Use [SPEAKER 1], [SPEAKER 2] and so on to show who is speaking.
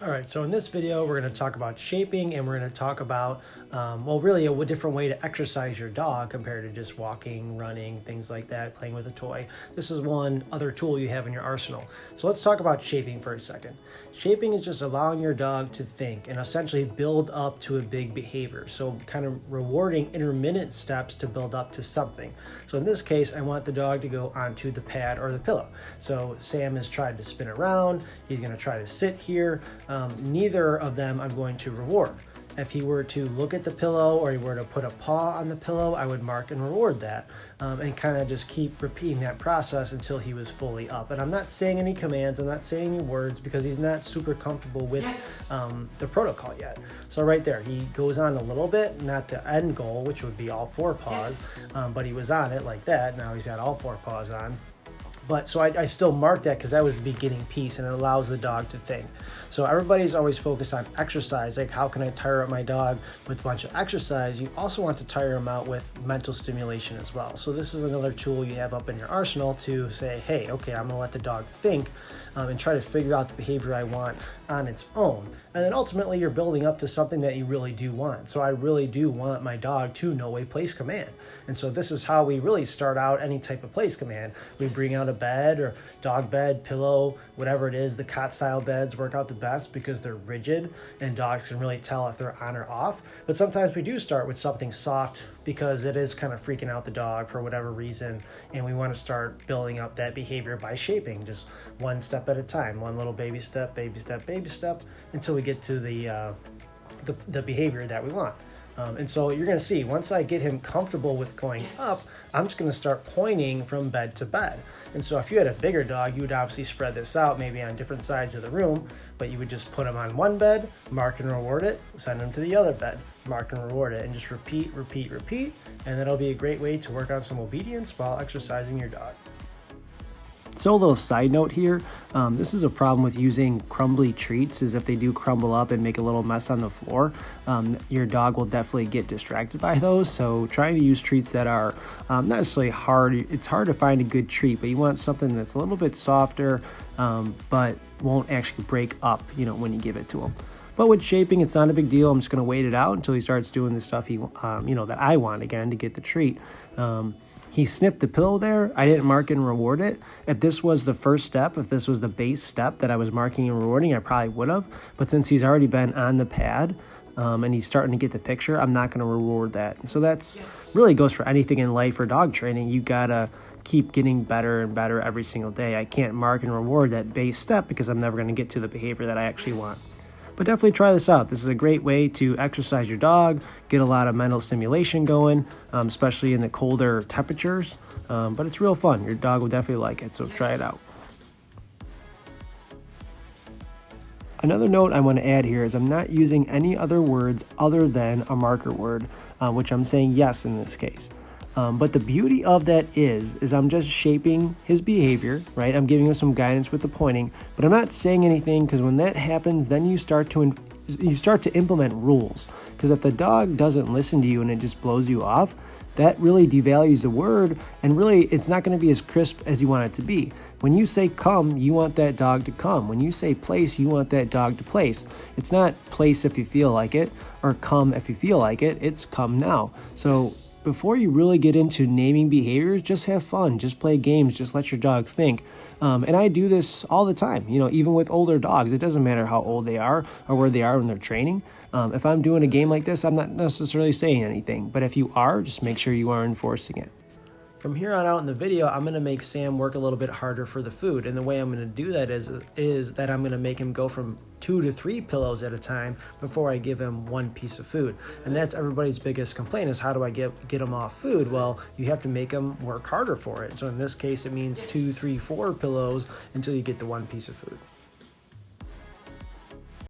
[SPEAKER 1] All right, so in this video, we're going to talk about shaping, and we're going to talk about, well, really a different way to exercise your dog compared to just walking, running, things like that, playing with a toy. This is one other tool you have in your arsenal. So let's talk about shaping for a second. Shaping is just allowing your dog to think and essentially build up to a big behavior. So kind of rewarding intermittent steps to build up to something. So in this case, I want the dog to go onto the pad or the pillow. So Sam has tried to spin around. He's going to try to sit here. Neither of them I'm going to reward. If he were to look at the pillow or he were to put a paw on the pillow, I would mark and reward that, and kind of just keep repeating that process until he was fully up. And I'm not saying any commands, I'm not saying any words because he's not super comfortable with the protocol yet. So right there, he goes on a little bit, not the end goal, which would be all four paws, but he was on it like that. Now he's got all four paws on. But so I still mark that because that was the beginning piece and it allows the dog to think. So everybody's always focused on exercise, like how can I tire up my dog with a bunch of exercise? You also want to tire them out with mental stimulation as well. So this is another tool you have up in your arsenal to say, hey, okay, I'm gonna let the dog think and try to figure out the behavior I want on its own. And then ultimately you're building up to something that you really do want. So I really do want my dog to know a place command. And so this is how we really start out any type of place command. We bring out a bed or dog bed, pillow, whatever it is. The cot style beds work out the best because they're rigid and dogs can really tell if they're on or off. But sometimes we do start with something soft because it is kind of freaking out the dog for whatever reason. And we want to start building up that behavior by shaping just one step at a time, one little baby step, baby step, baby step, until we get to the behavior that we want. And so you're going to see, once I get him comfortable with going up, I'm just going to start pointing from bed to bed. And so if you had a bigger dog, you would obviously spread this out maybe on different sides of the room, but you would just put him on one bed, mark and reward it, send him to the other bed, mark and reward it, and just repeat, repeat, repeat. And that'll be a great way to work on some obedience while exercising your dog. So a little side note here, this is a problem with using crumbly treats, is if they do crumble up and make a little mess on the floor, your dog will definitely get distracted by those. So trying to use treats that are not necessarily hard. It's hard to find a good treat, but you want something that's a little bit softer, but won't actually break up, when you give it to him. But with shaping, it's not a big deal. I'm just going to wait it out until he starts doing the stuff that I want again to get the treat. He sniffed the pillow there. I didn't mark and reward it. If this was the first step, if this was the base step that I was marking and rewarding, I probably would have. But since he's already been on the pad and he's starting to get the picture, I'm not going to reward that. So that's really goes for anything in life or dog training. You got to keep getting better and better every single day. I can't mark and reward that base step because I'm never going to get to the behavior that I actually want. But definitely try this out. This is a great way to exercise your dog, get a lot of mental stimulation going, especially in the colder temperatures. But it's real fun. Your dog will definitely like it, so try it out. Another note I want to add here is I'm not using any other words other than a marker word, which I'm saying yes in this case. But the beauty of that is I'm just shaping his behavior, right? I'm giving him some guidance with the pointing, but I'm not saying anything, because when that happens, then you start to implement rules. Because if the dog doesn't listen to you and it just blows you off, that really devalues the word, and really it's not going to be as crisp as you want it to be. When you say come, you want that dog to come. When you say place, you want that dog to place. It's not place if you feel like it, or come if you feel like it. It's come now. So before you really get into naming behaviors, just have fun, just play games, just let your dog think. And I do this all the time, even with older dogs. It doesn't matter how old they are or where they are when they're training. If I'm doing a game like this, I'm not necessarily saying anything, but if you are, just make sure you are enforcing it. From here on out in the video, I'm going to make Sam work a little bit harder for the food. And the way I'm going to do that is that I'm going to make him go from 2 to 3 pillows at a time before I give him one piece of food. And that's everybody's biggest complaint, is how do I get him off food? Well, you have to make him work harder for it. So in this case, it means 2, 3, 4 pillows until you get the one piece of food.